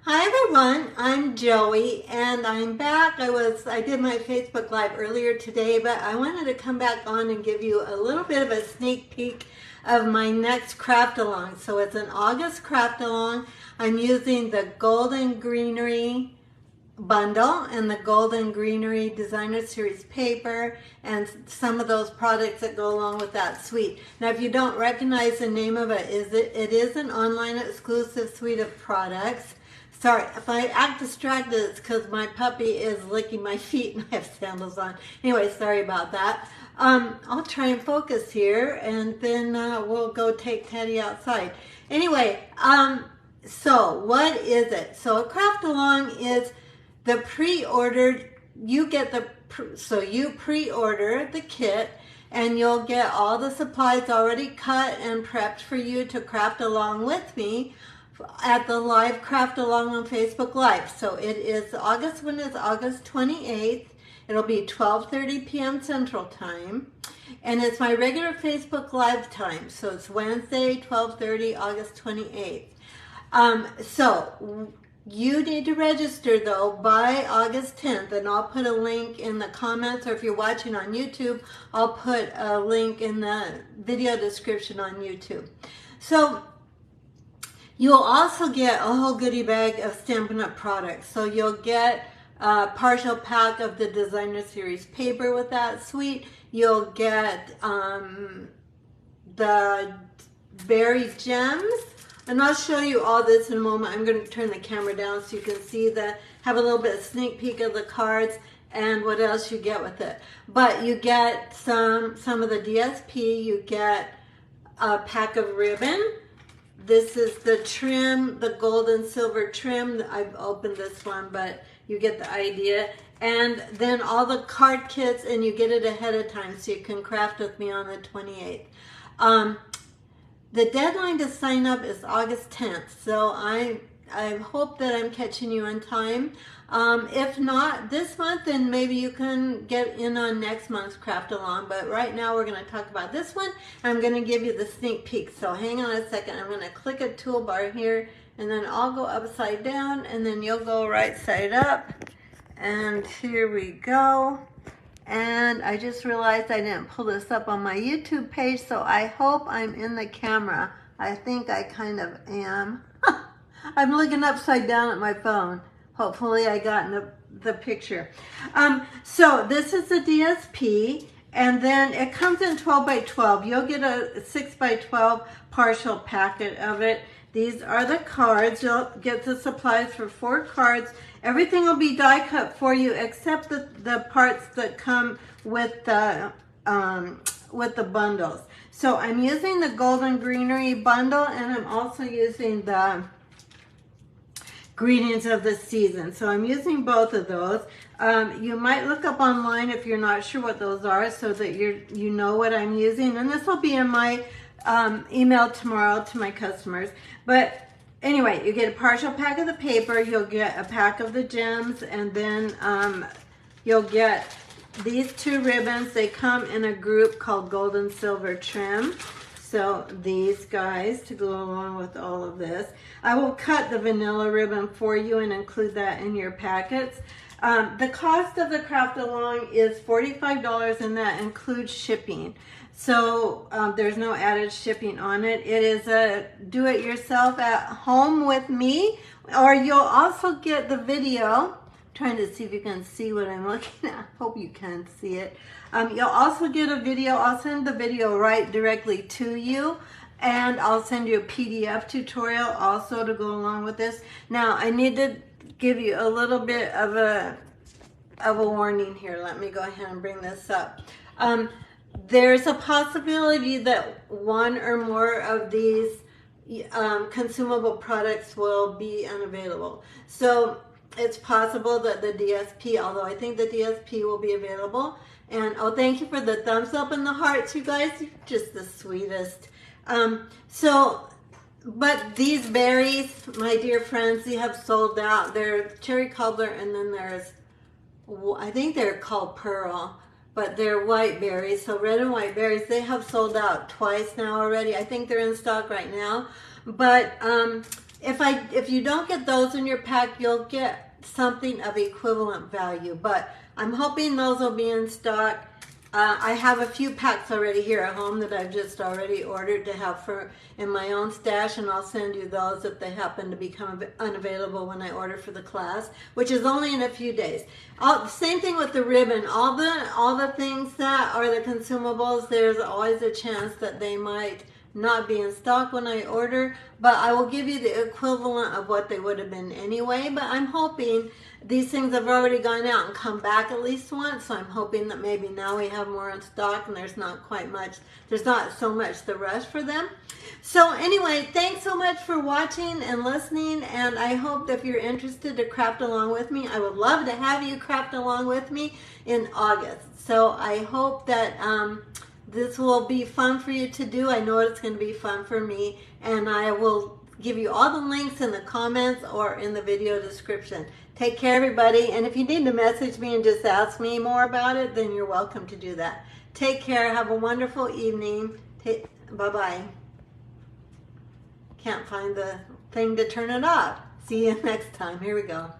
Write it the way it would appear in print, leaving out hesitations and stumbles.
Hi everyone, I'm Joey and I'm back. I did my Facebook Live earlier today, but I wanted to come back on and give you a little bit of a sneak peek of my next craft along. So it's an August craft along. I'm using the Golden Greenery bundle and the Golden Greenery Designer Series paper and some of those products that go along with that suite. Now if you don't recognize the name of it, it is an online exclusive suite of products. Sorry, if I act distracted, it's because my puppy is licking my feet and I have sandals on. Anyway, sorry about that. I'll try and focus here and then we'll go take Teddy outside. Anyway, so what is it? So a craft along is the pre-ordered, you pre-order the kit and you'll get all the supplies already cut and prepped for you to craft along with me at the live craft along on Facebook Live. So it is August 28th. It'll be 12:30 p.m. Central Time. And it's my regular Facebook Live time. So it's Wednesday, 12:30, August 28th. So you need to register though by August 10th, and I'll put a link in the comments, or if you're watching on YouTube, I'll put a link in the video description on YouTube. So you'll also get a whole goodie bag of Stampin' Up! Products. So you'll get a partial pack of the Designer Series paper with that suite. You'll get the berry gems. And I'll show you all this in a moment. I'm going to turn the camera down so you can see have a little bit of sneak peek of the cards and what else you get with it. But you get some of the DSP. You get a pack of ribbon. This is the trim, the gold and silver trim. I've opened this one, but you get the idea. And then all the card kits, and you get it ahead of time so you can craft with me on the 28th. The deadline to sign up is August 10th, so I hope that I'm catching you in time. If not this month, then maybe you can get in on next month's craft along. But right now we're going to talk about this one. I'm going to give you the sneak peek. So hang on a second. I'm going to click a toolbar here, and then I'll go upside down, and then you'll go right side up. And here we go. And I just realized I didn't pull this up on my YouTube page, so I hope I'm in the camera. I think I kind of am. I'm looking upside down at my phone. Hopefully I got in the picture. So this is the DSP, and then it comes in 12 by 12. You'll get a 6 by 12 partial packet of it. These are the cards. You'll get the supplies for 4 cards. Everything will be die cut for you except the parts that come with the bundles. So I'm using the Golden Greenery bundle, and I'm also using the Greetings of the Season. So I'm using both of those. You might look up online if you're not sure what those are, so that you know what I'm using. And this will be in my email tomorrow to my customers. But anyway, you get a partial pack of the paper, you'll get a pack of the gems, and then you'll get these 2 ribbons. They come in a group called Gold and Silver Trim. So these guys to go along with all of this. I will cut the vanilla ribbon for you and include that in your packets. The cost of the craft along is $45, and that includes shipping. So there's no added shipping on it. It is a do-it-yourself at home with me, or you'll also get the video. I'm trying to see if you can see what I'm looking at. Hope you can see it. You'll also get a video. I'll send the video right directly to you, and I'll send you a PDF tutorial also to go along with this. Now I need to give you a little bit of a warning here. Let me go ahead and bring this up. There's a possibility that one or more of these consumable products will be unavailable. So it's possible that the DSP, although I think the DSP will be available. And oh, thank you for the thumbs up and the hearts, you guys. You're just the sweetest. But these berries, my dear friends, they have sold out. They're cherry cobbler, and then there's, I think they're called pearl, but they're white berries. So red and white berries, they have sold out twice now already. I think they're in stock right now. But if you don't get those in your pack, you'll get something of equivalent value. But I'm hoping those will be in stock. I have a few packs already here at home that I've just already ordered to have for in my own stash, and I'll send you those if they happen to become unavailable when I order for the class, which is only in a few days. Same thing with the ribbon. All the things that are the consumables, there's always a chance that they might not be in stock when I order, but I will give you the equivalent of what they would have been anyway. But I'm hoping these things have already gone out and come back at least once, so I'm hoping that maybe now we have more in stock and there's not so much the rush for them. So anyway, thanks so much for watching and listening, and I hope that if you're interested to craft along with me, I would love to have you craft along with me in August. So I hope that this will be fun for you to do. I know it's going to be fun for me, and I will give you all the links in the comments or in the video description. Take care, everybody, and if you need to message me and just ask me more about it, then you're welcome to do that. Take care. Have a wonderful evening. Bye-bye. Can't find the thing to turn it off. See you next time. Here we go.